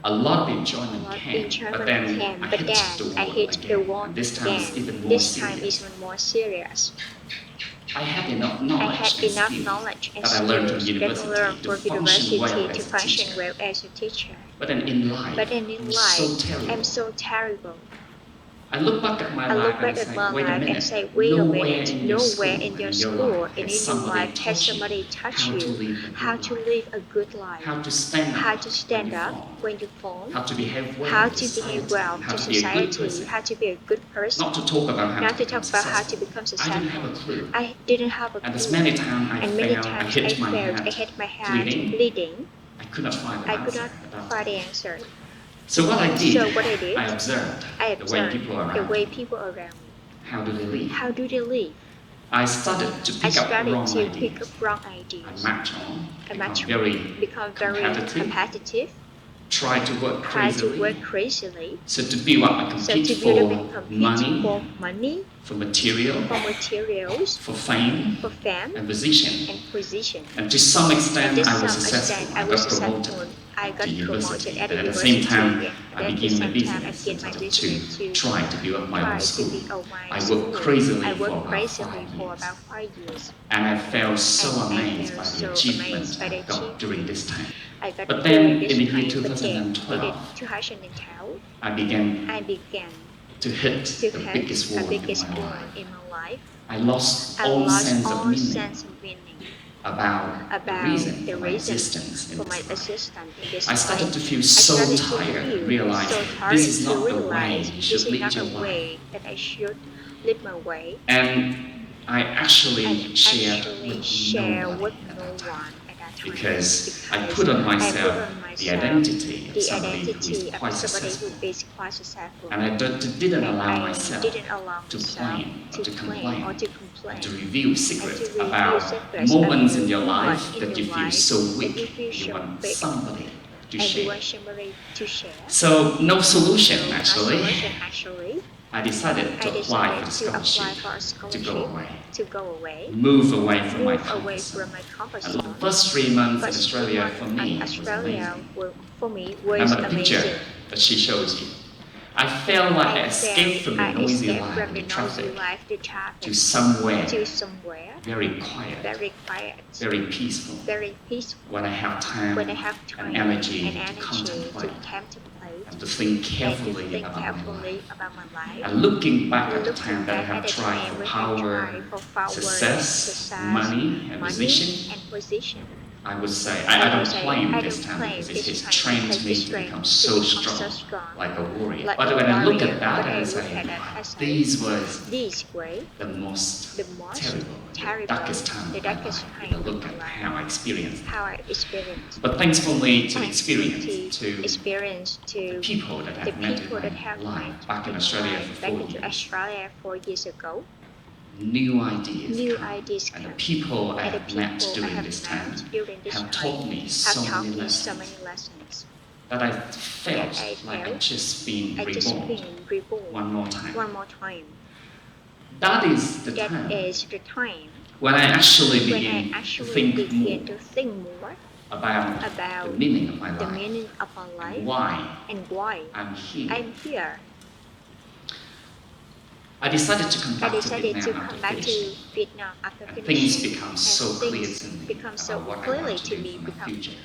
a lot of a enjoyment lot came, but enjoyment then came, I but hit then the I wall hit the again, wall and this time it's again. even more This time is serious. even more serious. I had enough I knowledge had and enough skills knowledge and that I learned from skills that I university learned to for function well university to as a function teacher. well as a teacher. But then in But life, then in I'm life, so I'm terrible. so terrible. I look back at my I life look and back at say, my wait a life and minute, say, wait a nowhere minute, in your nowhere school in and your in your school life and has in your somebody life has taught you somebody touched how to you live a how good to life, live a good life, how to stand how up to when you stand up fall, when you fall, how to behave well how in to behave society, well how to to be a good society, person. how to be a good person. Not to talk about how Not to to become talk about how to successful. become I didn't have successful. a clue. I didn't have a And as clue. many times I And many failed, I times I hit my failed. I head hit my head bleeding. bleeding. I could not find an I could answer not at that find the time. answer. So what I did, So what I did, I observed I the way observed people the around way me, people around me. how do they live. How do they live? I started to I pick up started wrong to pick up ideas. wrong I ideas. match on, I become very competitive, competitive, try to work try to crazily. work crazily. So to build up, I So compete to build up for and compete money, for money, for material, for materials, for fame, for fame, and position. and position. And to some And extent, to I was some successful. extent, I I was got promoted successful. I to got promoted university. at But the at the same university. time, And I at the began my same time, I business began and my started business to to try to build up my own try to school. build my I school. worked crazily I for worked about crazily 5 for years. about 5 years. And I felt so And I amazed felt by the so achievement amazed by I the got during achievement this time. I got But during then this in the year time. But then, in 2012, 2012, I began I began to hit to the hit biggest a wall in biggest my wall life. in my life. I lost I all lost sense of all meaning sense of meaning about the about reason the for my reason existence in for my this life. existence in this I life. started to feel I so started to tired and feel realized so this tired is to not the way realize you this should is lead not your a life. way that I should live my way. And I I actually shared actually with share with nobody at no that time one at that time because I because put on I put myself on the myself identity of the somebody who is identity of quite somebody who successful. is quite successful. And I didn't And allow I myself didn't allow to myself claim or to to claim or complain to and complain to reveal and secrets to reveal about secrets moments in about your moments life in that your you feel life so that you weak feel you so want big somebody to and you share. want somebody to share. So no solution So no actually. solution actually. I decided I to apply for decided the to apply scholarship for a to go scholarship away, to go away, move away from my move comfort away zone. from my comfort And the zone. first 3 months in First 3 Australia months for in me was Australia amazing. for me was Remember the picture amazing. that she shows you. I felt like I escaped from the I noisy escaped life from of the the noisy traffic life, the traffic, to somewhere to somewhere very quiet, very quiet, very peaceful, very peaceful, when I have time when I have time and energy and to energy to contemplate contemplate and to think and to carefully think about my carefully life. about my life. And looking back at the Looking time that I back at have the tried time for we have power, tried for power, success, money, and money, position, and position. I would say I don't claim I this don't time claim because it this has time trained because me it's to trained become to so become so strong, strong, like a warrior. like But a when I look warrior. at that, But I I look say, at it as this was this way, the most the most terrible, the terrible, darkest time the of my darkest life. time If I of look my at life, how I experienced it. how I experienced. But thanks for me to Thanks experience to experience the to people that the I've met in people my that have life met back in in my Australia life for back 4 into years. Australia 4 years ago. New ideas New come, ideas and the come, people I and the have met people I during have this time met during this have time taught me have so taught many me so lessons many lessons that I that felt I like I felt just been I just reborn been reborn one more time. one more time. That is the That time is the time when I actually when I begin to actually think more begin to think more about the about meaning of my the life meaning of my and life why and why I'm here. I'm here. I decided to come I back to decided to Vietnam after come back to finishing, Vietnam after and things finishing, become and so clear things to me become so about what I clearly want to to do me. for my Become future.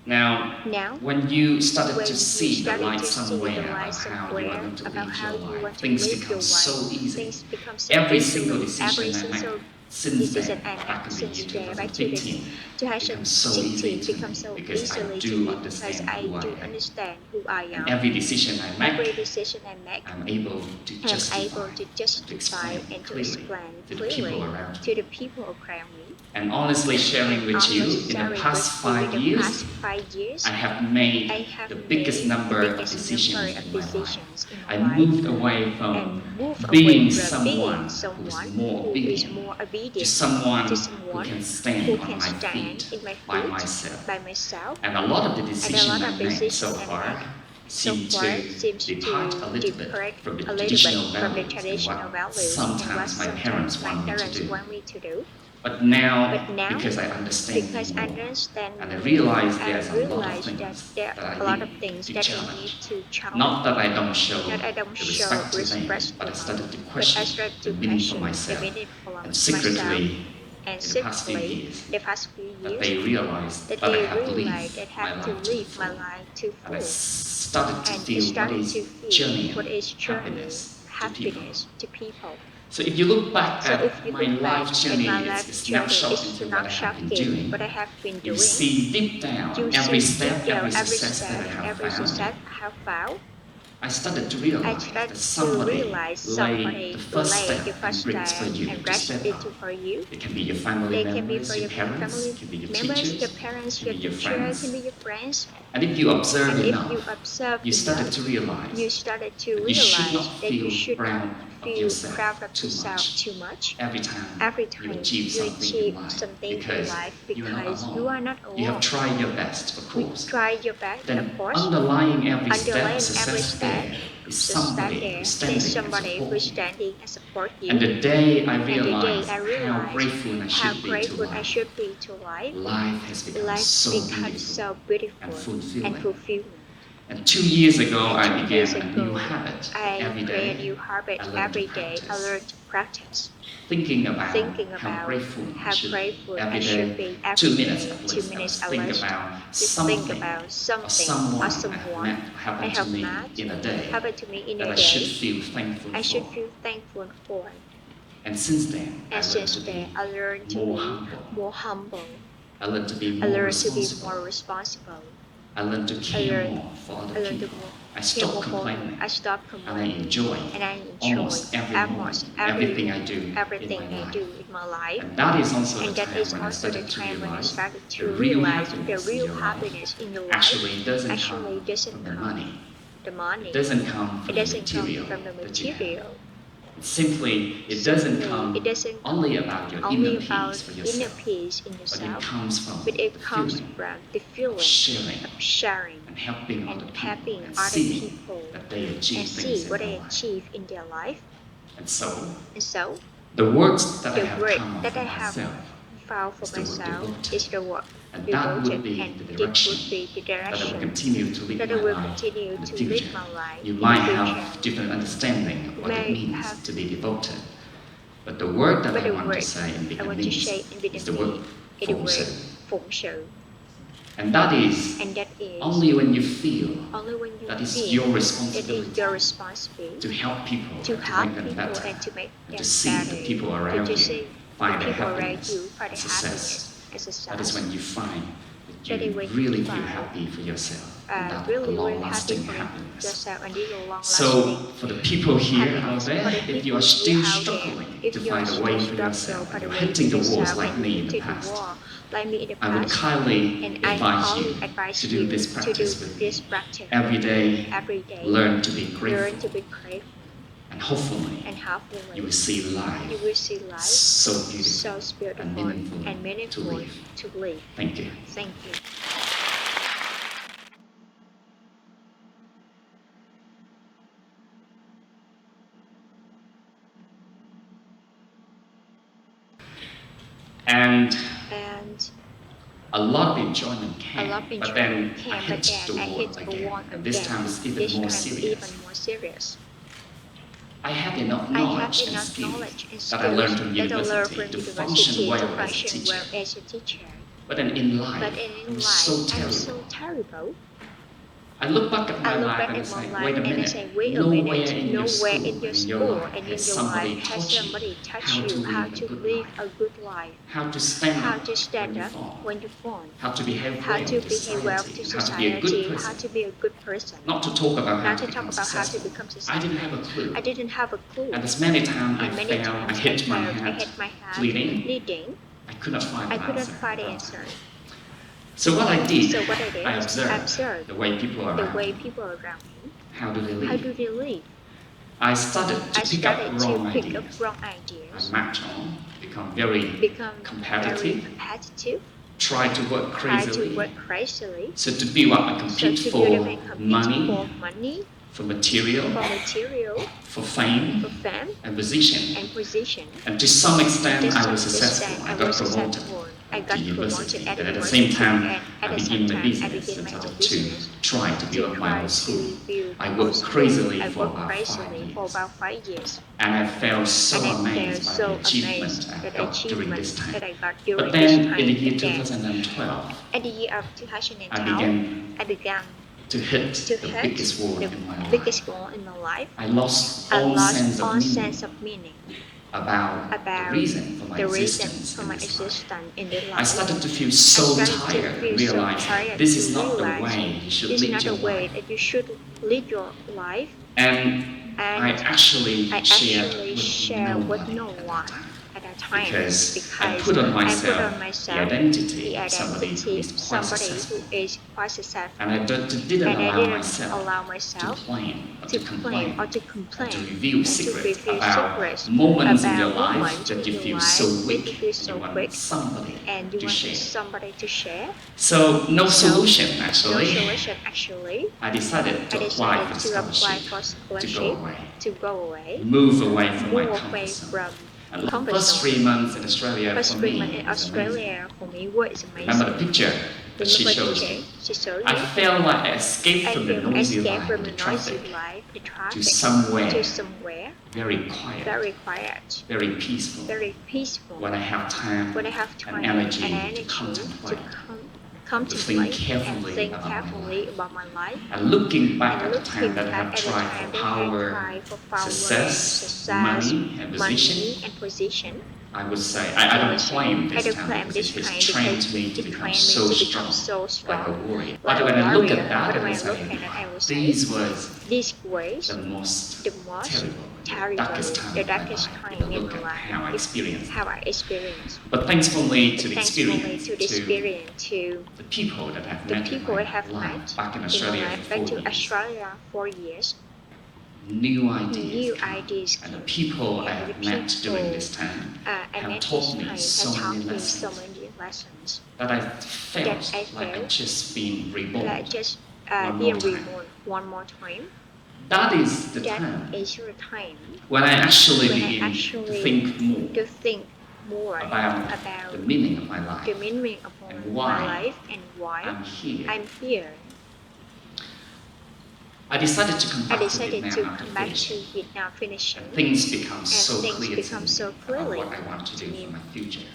Now, now when you started when to you see the started light to see the somewhere light about how you are somewhere going to about live how your you life, want to things live become your so life, easy. things become so Every easily. single Every decision I single made since decision then, I back made in the year since there back to the 2015, becomes so easy 2016 to becomes me so because I easily to do me because understand I who I do am. understand who I And am. every decision I Every make, decision I make, I'm able to I'm justify able to and to justify explain and to clearly explain to the clearly people around to me. the people around me. And honestly sharing And with you, honestly in the sharing past with you, in 5 the years, past 5 years, I have made I have the biggest made the number of biggest decisions number of in my life. decisions in I my life moved away and from move away being from being someone who is someone more who is obedient more to obedient someone to who someone can who stand on can my stand feet in my by feet myself. by myself. And a lot of the And a decisions lot I of made so decisions I far make so seem far to seems depart to a little bit depart from the a little bit traditional from the values and traditional what values and what sometimes my sometimes parents my want me to parents do. want me to do. But now, But now, because I understand because more, I understand and I more, realize I there's a lot of realize that things there that are I a lot of need things to that I need challenge. to challenge. Not that I don't show Not I don't the show respect to them, respect but I to started to them, but I question started the to meaning for question the myself. meaning for And myself. secretly, And in the past few secretly, years, the past few that years, they realized that that I they have realized lived that I my have to life to the live my full. life to And I full, started to and feel what started to is feel genuine what is genuine happiness to people. happiness to people. So if you look back So if at you my look back life at my journey, it's life a journey, snapshot it's into what I not have been shocking what I doing. have been You doing. see deep down You every see deep step, down every every success that I step, have every found. success I have found. I started to I realize started that to somebody realize laid somebody the first laid step the and first bricks for step you and to rest step it on. for you. It can be your family They can be for members, your your parents, family it can be your members, your teachers, parents, it your can be your teacher, can friends. be your friends. And if you observe And if enough, you observe you started enough, to realize you started to that you should realize not that you feel should not proud of feel yourself proud of too yourself much too much every time every you time achieve you something achieve in life, something in because life, you are not because you alone. are not You have alone. tried your best, of You course. try your best, Then of course. underlying every step of Underlying every success step, there is success somebody there, who's there's standing and somebody who's supporting you. standing and support you. And the day I And the day realized I how realized grateful I how should be to grateful I life, should be to life, life has become life so becomes beautiful so and beautiful and fulfilling. fulfilling. And 2 years ago, And I 2 years began a new ago, habit. I Every create a day, new habit. I learned to Every day, I practice. learn to practice. Thinking about Thinking how about grateful I how should be. grateful Every I should day, be every 2 minutes day, at 2 least, I minutes must at think least. about Just think something about or something someone or I someone met I happened to have me met in a day happened to me in that a I should day. feel thankful I should for. feel thankful for. And since then, I And learned since to then, be I learned to more be humble. more humble. I learned to be I more learned to be responsible. more responsible. I learned to I care learned more for I other learned to people. I care more stopped for them. complaining. I stopped And I complaining. enjoy And I enjoy almost every moment, everything I do in everything my I life. do in my life. And that is also the And that time is when I also the started to time when I realize started the to real realize the happiness in real your life happiness in your life actually doesn't actually come doesn't from the come money. the money. It doesn't come It from the doesn't come material from the that you have. material. It doesn't Simply, it come doesn't only come about your only inner about peace for inner yourself, peace in but it yourself, comes from but it the comes feeling from the of feeling sharing of and helping and other people helping and other seeing people that they and achieve see things in what their they life. achieve in their life. And so, And so, the words that I the have word come up that for I have myself found for is the word myself devoted. is the word And that devoted, would be and the it direction would be the that I will direction continue to live that I my will life continue in the to future. live my life You in might the have future. different understanding of You what it may means have, to be devoted. But the word that but I the want to word say in I want to say Vietnamese in is the word Vietnamese is the phụng word sự. phụng sự. And that is And that is only when you feel only when you that it's feel your it is responsibility your responsibility to help people to and to help make them people better, and to make and them to see better, the people around to you see the find their people around you happiness find and their happiness success. and That is success. when you find that That is you when really you feel find happy for yourself, and that really, really happy long-lasting for happiness. yourself and this So, long-lasting for the people here out happiness. there, For the if you people are here still out there, struggling if to you are find a way still for struggling yourself, by and the you're way for hitting the walls yourself like and you me in the hit the past, wall like me in the I would past, kindly and I advise only you advise to do you this to do practice with this me. practice Every day, every day. learn to be Learn grateful, to be grateful, and hopefully, and hopefully you will see you life will see life so so beautiful and beautiful meaningful and to meaningful live. to live. Thank you. Thank you. And And a lot of enjoyment a came, lot of but then enjoyment I came, but hit the then I wall hit the again, wall and this again. time it's This even more time serious. even more serious. I had enough I have knowledge and enough skills knowledge and that I learned from skills that I learned university from to function university to well as a function teacher. well as a teacher. But then in But life, in I'm life, so I'm so terrible. terrible. I look back at I my look life back and I at my say, life wait a and I minute, say, wait a nowhere minute, in your nowhere school in your and in your school life and in has your life somebody has taught you somebody taught how to you how live a to good live life, a good life, how to stand how up to stand when you up fall, when you fall, how to behave how well to to behave well society, to and how to be a good society, how person. to be a good person. Not to talk about how Not to to talk become about how to successful. become I didn't successful. have a clue. I didn't have a clue. And as many times I And many fell, I times hit my I head hit my head bleeding. I could not find I an couldn't answer. find the answer. So what I did, So what I did, I I observed observed the way people the around way me. people around me, How do they how do live? they live. I started to I pick up started to wrong pick up ideas. wrong I ideas, march on, become very become very competitive, competitive, try to work try to crazily, work crazily, so to build up, I so compete to build up for and compete money, for money, for material, for material, for fame, for fame, and position. and position. And to some extent, To I some was successful. extent, I got promoted I to got university. promoted at But at the university, same time, and I at the began same my time, I business began and my own started to business. try to build my try own school. to build I my worked own school. crazily I for worked about 5 crazily for years. about 5 years. And I felt so And I amazed felt by so the achievement amazed I at the got during achievement this time. that I got during But this then time. in the year But then, 2012, at the year of I 2012, I began to hit to the hit biggest wall the in my life. biggest goal in my life. I lost I all lost sense of all meaning sense of meaning about the about reason for my the reason existence for in my this life. existence in this I life. started to feel so tired and realize this is not the way you should this is lead not your the way life. that you should lead your life. And I And actually I shared actually with share with nobody no at one that time. at that time Because I put on myself the identity the of somebody who identity is of quite somebody who successful. is quite successful. And I didn't And I allow didn't myself allow to myself claim or to to claim complain or to and complain to and reveal to secrets reveal about secrets moments in your about life moments that you in feel your so life that you weak feel you so want weak somebody and you to want share. somebody to share. So no So, solution No actually. solution actually. I decided to I apply decided for to apply scholarship for to scholarship go away, to go away, move away from my move comfort away zone. from And the comfort first zone. 3 months in Australia First for 3 me months in was amazing. Australia for me was Remember the amazing. picture that she Remember the shows picture you? she showed I you? felt like I escaped I from the feel noisy escape life from of the the noisy traffic life, the to traffic, somewhere somewhere very quiet, very quiet, very peaceful, very peaceful, when I have time when I have time and energy and to energy to contemplate, contemplate think and carefully think about my carefully life. about my life. And looking back And at the time looking that I back have at the tried time for that I had power, tried for power, success, money, and position, money and position, I would say I don't claim I this don't time claim because this it time has trained because me to it become trained so me to become strong, so like a strong, warrior. like But when a I look warrior. at that, But I when would I look say, at it, I will say these was these ways the most the most terrible, darkest time the of my darkest life. time If you in look my at life. how I experienced. How I experienced. But thankfully to the Thankfully experience, to the experience, to the people that I've the met people I in have my life met back in in my Australia life for back 4 to years, Australia 4 years, new ideas new come. ideas And the came. people I And the have met during people this time I have met taught this me time so has taught many me so lessons many lessons that I felt that I like I felt just been reborn that I just one more being time. reborn one more time. That is the That time is your time when I actually when I begin to actually think more to think more about about the meaning of my life the meaning of and my why life and why I'm here. I'm here. I decided to come I back to decided Vietnam to after come back to finishing, Vietnam finishing, and things become and so things clear become to me so about clearly what I want to to do me. for my future.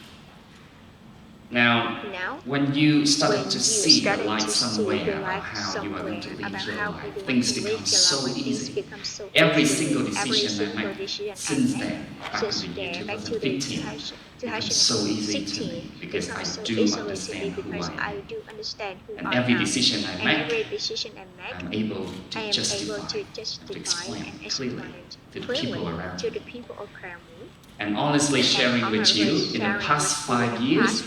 Now, Now, when you started when to you see the started light to see somewhere the about light how you are going to somewhere live about your how life, you want things to become live your so life, things easy. become so Every easy. single Every decision I single made decision I since made then, back since in the year then, back to the 2015, becomes so easy to me 2016, because I becomes so do easily to me understand who because I I am. do understand who And I every am. decision I And make, every decision I make, I'm able I to am able justify, to and to justify explain and clearly explain to the clearly people around to me. the people around me. And honestly sharing with you, in the past 5 years,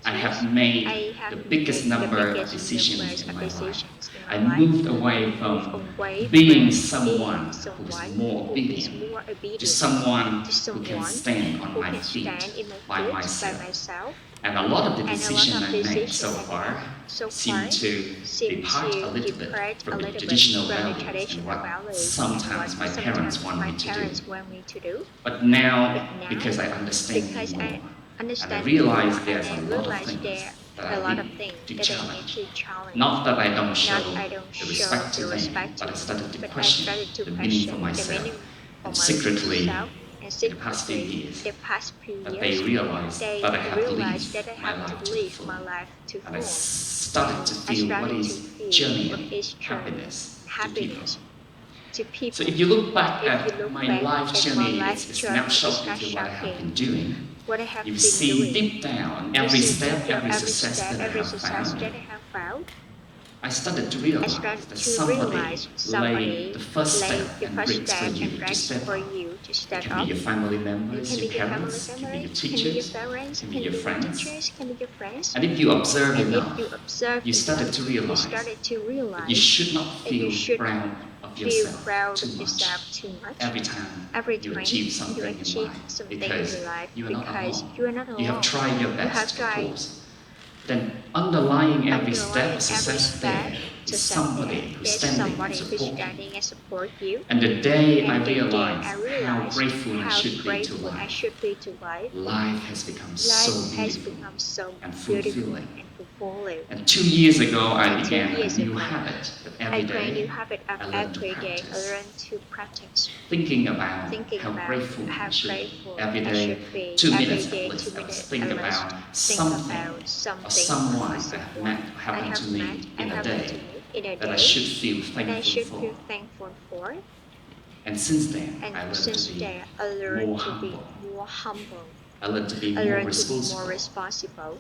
I have made the biggest number of decisions in my life. I moved away from being someone who is more obedient to someone who can stand on my feet by myself. And a lot of the decisions I made so far seem to depart a little bit from the traditional values and what sometimes my parents want me to do. But now, because I understand more, and I realize there's a lot of things that I need to challenge. Not that I don't show the respect to them, but I started to question the meaning for myself. And secretly, in the past few years, that they realized that I have lived my life to the full. And I started to feel what is genuine happiness to people. So if you look back at my life journey, it's a snapshot into what I have been doing. You see deep down every step, every success that I have found. I started to realize that somebody laid the first step and bricks for you to step up. It can be your family members, your parents, it can be your teachers, it can be your friends. And if you observe enough, you started to realize that you should not feel proud of yourself too much every time you achieve something in life, because you are not alone. You have tried your best, of course. Then underlying every step of success there is somebody who's there's standing and somebody who's supporting you. standing and support you. And the day I And the day realized I how realized grateful I how should be to grateful I life, should be to life, life has become so life has beautiful become so and beautiful fulfilling. and fulfilling. And 2 years ago, I And 2 began a years new ago, habit that I every create a new day habit of I learn to every day I practice, learn to practice. thinking about Thinking how about grateful how I should be. grateful Every I day, should be. 2 Every minutes day, at least, 2 I must minutes think at least. about Think something about or something someone or that have someone happened to me in a happened to day me in a that I day should feel that I should thankful feel for. thankful for. And since then, I And learned since to be then, I learned more to be humble. more humble. I learned to be I more learned to be more responsible. responsible.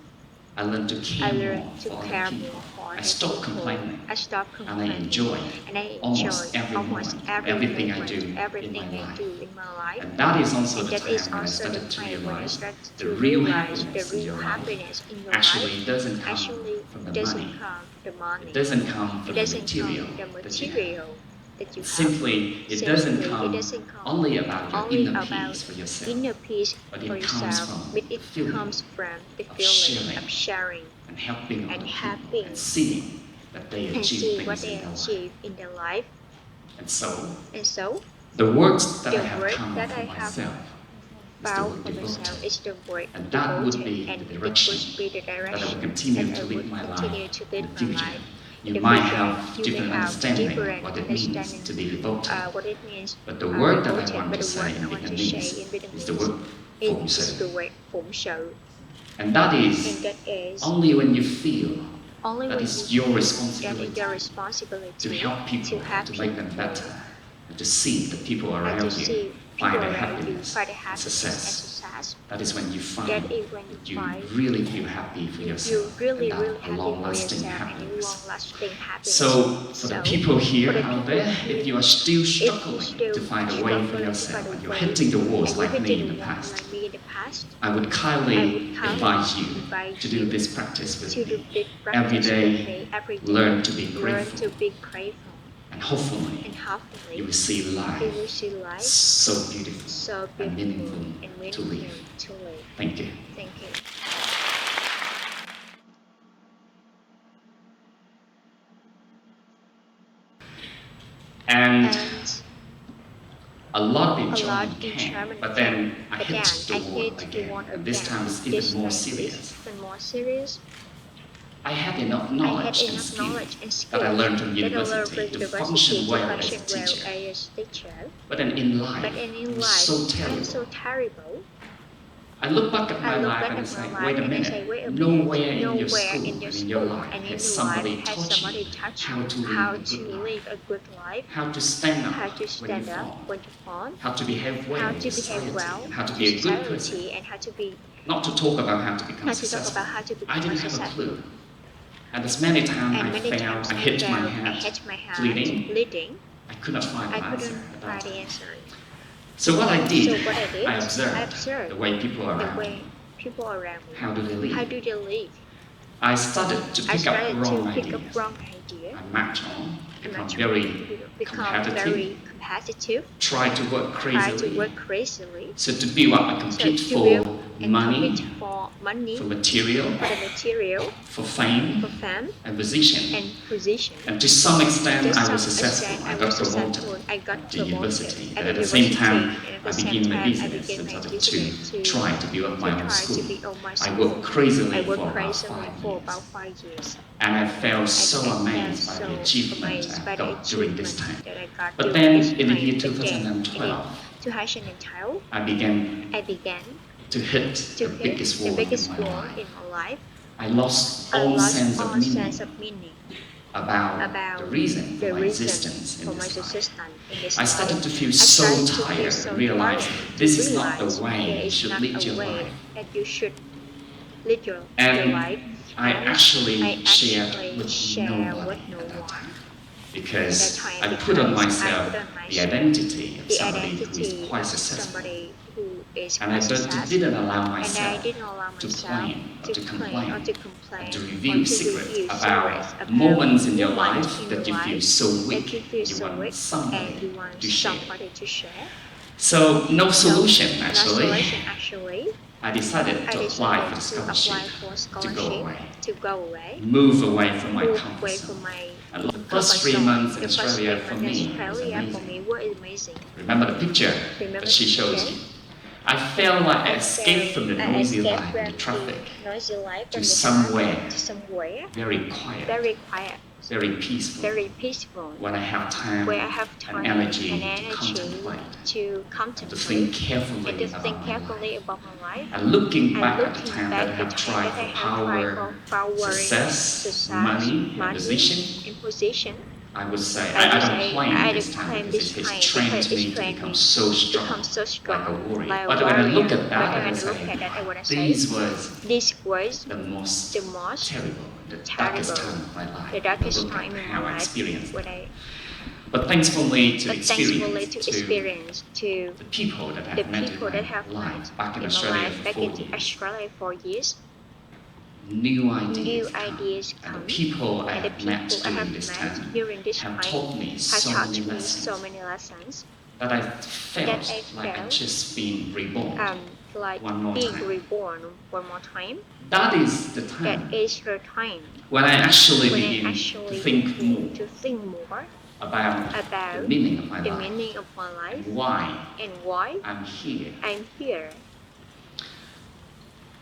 I learned to I care more learned to for other care people. more for I other stopped people. complaining. I stopped And I complaining. enjoy And I enjoy almost every almost moment, every everything I moment, do in everything my I life. do in my life. And that is also And the that is time when I also the started to time when I realize started the to real realize the happiness in real your life happiness in your actually life doesn't come actually from the doesn't money. come from the money. It doesn't come It from the doesn't material come from the that you have. material that you have. Simply, it doesn't come only about your only inner about peace for yourself, inner peace but for it comes yourself, from but the it feeling comes from the of feeling of sharing and helping and other people helping and seeing that they and achieve see what things they in their life. achieve in their life. And so, And so, the words that I the have word come that for I have myself is the found word for myself devoted. is the word And that would devoted, be and the it direction would be the that I will direction continue that to I lead would my continue life to in lead the my future. life. You In the might future, have you may different have understanding different what it means understanding to be devoted. what it means But the word that I devoted, want but to the word say I in want to say Vietnamese in is the Vietnamese word phụng is sự. the word phụng sự. And that And is that is only when you feel only that when it's you your feel that responsibility it's your responsibility to help people, to make them better, and to see the people and to around see you people find their around you happiness find the and happiness and success. success. That is when you find That is when that you you find really feel happy for you yourself really, and really that a happy for long-lasting yourself and a happiness. long-lasting happiness. So, for the people here for the out people there, if you are still if you're struggling still to find a way for struggling to yourself find and a you're way hitting the walls and you're like me hitting in the the wall past, like me in the past, I would I kindly would kindly advise you invite to do you this practice with to do me. this Every practice day, with me every day. learn to be Learn grateful. to be grateful. And hopefully, And hopefully, you will see life you will see life so beautiful so and beautiful meaningful and to live. meaningful to live. Thank you. Thank you. And a lot of a lot enjoyment in came, German but then I but hit then the I wall hit the again, wall and this again. time it's This even more time is serious. even more serious. I had enough I had knowledge and enough skill knowledge and that I skill learned from that I learned university from to function university to well as a function well teacher. as a teacher. But then in But life, then in I'm life, so I'm so terrible. terrible. I look back at I my look life back and at say, my wait life a and I say, minute, wait a minute, nowhere in your nowhere school in your and in your school life and in has your somebody life has taught somebody you taught how to you how live a to good life, live a good life, how to stand up how to when you stand up fall, when you fall, how to behave well how in to behave society, well and how to to be a good person. society, and how to be Not to talk about how to become how to talk successful. about how to I become didn't have a successful. clue. And as many times And I many failed, times I hit my I head hit my head bleeding. I could not find I an answer couldn't at that find the time. answer. So what I did, So what I did, I I observed observed the way people the around way me. people around me. How do they live? How do they live? I started to I pick up started wrong to pick up ideas. wrong ideas. I match on, become Become competitive, very competitive. try to work Try to crazily. work crazily. So to build up, I So compete to for build and money, compete for money, for material, for the material, for fame, for fame and position. and position. And to some extent, To I some was successful. extent, I I got was successful. promoted I got to promoted university. at But the at the same university, time, and at I the same began my time, I business began and my started business to try to build up my own try to school. build my I school. worked crazily I for worked about crazily 5 for years. about 5 years. And I felt so And I amazed felt by the so achievement amazed I by the got during this achievement time. that I got But during then this in the year time. But then, in 2012, 2012, I began I began to hit to the hit biggest the wall in biggest my wall life. in my life. I lost I all lost sense of all meaning sense of meaning about the reason for the my reason existence in for my this life. existence in this I life. started to feel I so started to feel tired so and realized tired this to is not the realize way there you is should not lead a your way life. that you should lead your And life. I And actually shared with share nobody with no at that one time. at Because that time I put on because I myself put on the myself identity of the somebody who is identity quite of successful. somebody who is And I quite successful. didn't allow And I myself didn't allow to myself plan or to complain or to complain and to or reveal to secrets review about secrets moments in your moments life in that you your feel life so that weak, you feel so want weak somebody and you want to share. somebody to share. So no So, solution no actually. solution actually. I decided I to apply for decided the to scholarship apply for to go scholarship away, to go away, move away from my move comfort away zone. from my And the comfort first 3 zone. months in The first 3 Australia for months in me was Australia for amazing. me were amazing. Remember the picture Remember that she the shows picture? you? I felt like I escaped from the I noisy escaped life from and the traffic the noisy life to from the somewhere traffic to somewhere very quiet, very quiet, very peaceful, very peaceful, when I have time where I have time and energy and to energy contemplate to and to think contemplate carefully and to about think my carefully life. about my life. And looking And back at the looking time back that I the have time tried that I for have tried power, for power, success, money, and money, position, and position, I would say I I would don't say claim I this don't time claim because this it has time trained because it's me to trained become me so to strong, become so like a strong, warrior. like a But when I look warrior. at that, But I when would I look say at that, I want to say this this was the most the most terrible, the terrible, darkest time of my life. the darkest Look at time in how my I life experienced when it. I. But thankfully to But thankfully to experience experience to the people that the I've met in people my that have life met back in in my Australia life for back 4 in years. Australia for years. New New ideas ideas and the come, people I and the have met people I during have this met time during this have time taught me have so taught many me lessons so many lessons that I that felt I like I felt just been reborn like one more being time. reborn one more time. That is the That time is the time when I actually when I begin to actually think begin more to think more about about the meaning of my the life meaning of my life and why and why I'm here. I'm here.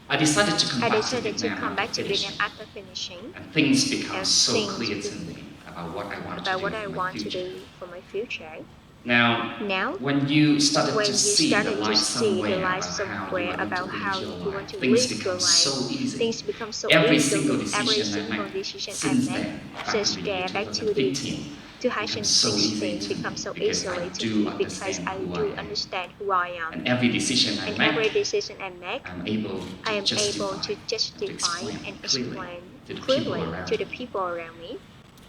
I decided to come I back to decided to Vietnam come after back to Vietnam finishing, after finishing, and things become and so things clear to me about what I want to about do what I for my want to future. do for my future. Now, Now, when you started when to you see the started to light see the somewhere light about how you somewhere are going to about live how your you want life, to things live your become life, so easy. things become so Every easy. single Every decision I single made decision I since made then, back since in the year there back to 2015, becomes so easy 2016 to becomes me so because I easily to do me because understand I who I do am. understand who I am. And every decision I And every make, decision I make, I'm able I to am able justify to and to justify and explain explain clearly to the people clearly around to the me. people around me.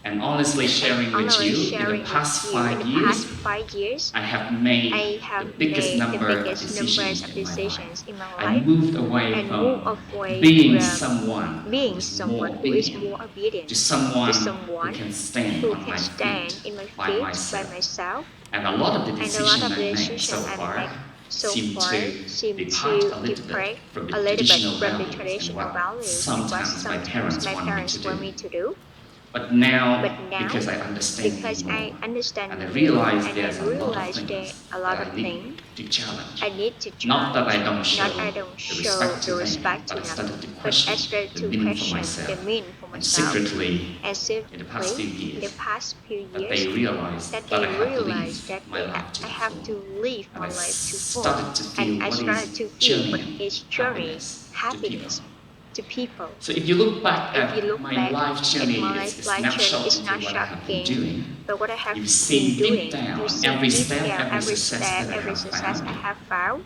And honestly sharing with Honestly you, in sharing the with past you, 5 in the past years, 5 years, I have made I have the biggest made the number of biggest numbers decisions of in my life. decisions in my I life moved away and from move away being from someone who being is someone more who is obedient more obedient to someone to who someone can stand who on can my stand feet in my by feet by myself. myself. And a lot of the And a lot decisions of I the made so decisions I far make so seem far to seem depart to a little bit depart from the a little bit traditional from the values and traditional what values and what sometimes my sometimes parents my want me parents to want do. me to do. But now, But now, because I understand you because I more, understand and I you realize and I there's a lot of realize there things are a that lot of I need things to challenge. I need to Not that I challenge. don't show Not I don't the show respect the to them, respect but to I them, started to but I question started the to meaning for question myself. the meaning for And myself. secretly, And in the past few secretly, in the years, past few that years, they realized that that they I have realized lived that my life to I the have full. to live And my I life to full. started to And feel I what started is to feel what journey, is journey, to people. happiness to people. So if you look back If you at look my back life at journey, my it's a life journey, snapshot it's into not what I have been shocking, doing. but what I have You see been doing. deep down You see every deep step, down every every success step, that I every have success I found. have found.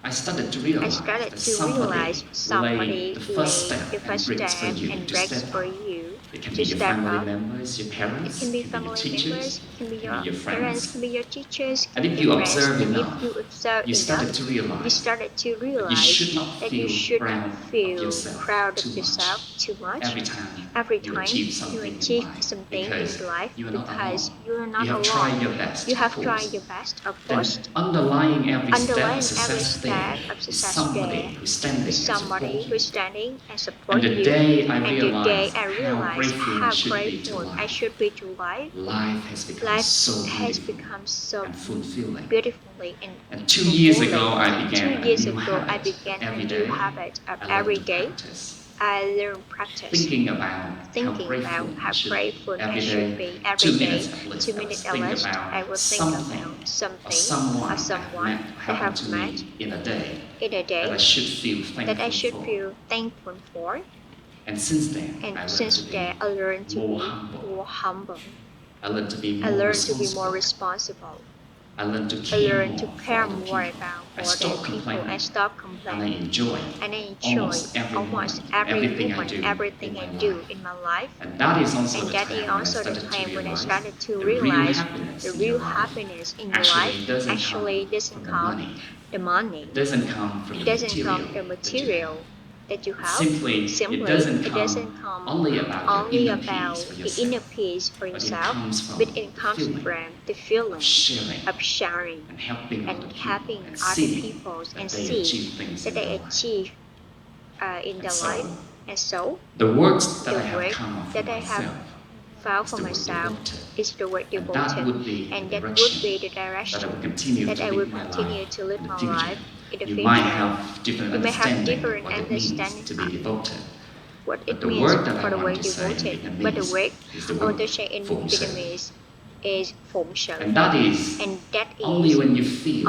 I started to I realize started that to realize somebody somebody laid the first laid step the and first bricks for step you and to breaks step for up. you It can to be your step family up. members, your parents, It can be your family teachers, members, can be your your friends. parents, can be your teachers, And can if be you your friends. observe And if enough, you observe you started enough, to you realize started to that you realize should not that you feel should not proud of feel yourself proud of too yourself much too much every time every you time achieve you something in achieve life, something because in life, you are not because alone. you are not You have alone. tried your best, You of have course. tried your best, of Then course. underlying every step of Underlying every success there step of is success somebody there who's standing is and somebody supporting who is you. standing and And support the you. day I And the day realized I how realized grateful how I should be to grateful I life, should be to life, life has become life so has beautiful become so and fulfilling. beautifully and And 2 years ago, fulfilling. I began 2 a years new ago, I habit. began a Every new day, habit of I learn every to day. practice. I learn practice, Thinking about how thinking grateful about I how should be. grateful I Every should day, be 2 every day. minutes at least, 2 I will minutes at think least, about I will think something about or something someone or someone that that happened have to me met in a day in a day that I should feel that I thankful should for. feel thankful for. And since then, And I learned since to be then, I learned to more be humble. more humble. I learned to be I more learned to be more responsible. responsible. I learned to I care learned to more for care other more people. about I other stopped people. I complaining, stopped and I complaining. enjoy And I enjoy almost every almost moment, every everything I moment, do everything in I my do life. in my life. And that is also And the that time is when I also the started to time when I realize started to the real realize happiness the in real your life happiness in your actually life doesn't actually come doesn't from the come money. the money. It doesn't come from It the doesn't come material the that you have. material that you have. Simply, it doesn't come come only about the inner peace for the yourself, inner peace for but it yourself, comes from but it the comes feeling from the feeling of sharing of sharing and helping and other people helping and other seeing people and that they see achieve things that in they their life. achieve in And their so, life. And so, the words that the I have work come up for that I have myself found is for the word myself devoted. is the word And that devoted, would be and the that would be the direction that I direction will continue that to I will live my continue life to live in the my future. life in the You future. might have different You may have understanding different what it means understanding to be devoted. what But it the means word that for I the want word to say in devoted, but the Vietnamese word is the I want word to say in phụng sự. Vietnamese is phụng sự, And that is only when you feel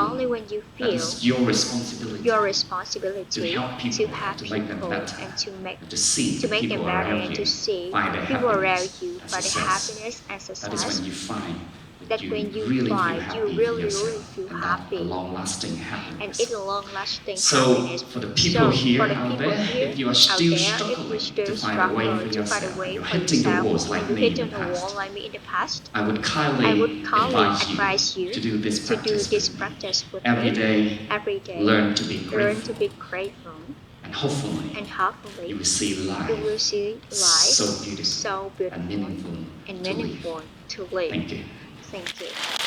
that it's your responsibility to responsibility help to people, help to make them people better, and to see to the make them people better around and you to see find their people around happiness you and by the success. happiness and That is success. when you find that That you when you really feel find happy you in really yourself feel and that a happy long-lasting and happiness. it's a long-lasting So happiness. for the people here for the out people there, here if you are out still there, if you struggling still to find a way struggle for to find a yourself, and way you're for hitting the yourself, walls like and you me hit in on the the wall past, like me in the past, I would I would kindly advise you to do this to do practice this with me. practice with Every me. day, Every day, learn to be learn grateful, to be grateful, and hopefully and hopefully you will see you life will see life so beautiful so beautiful and meaningful and to live. meaningful to live. Thank you. Thank you.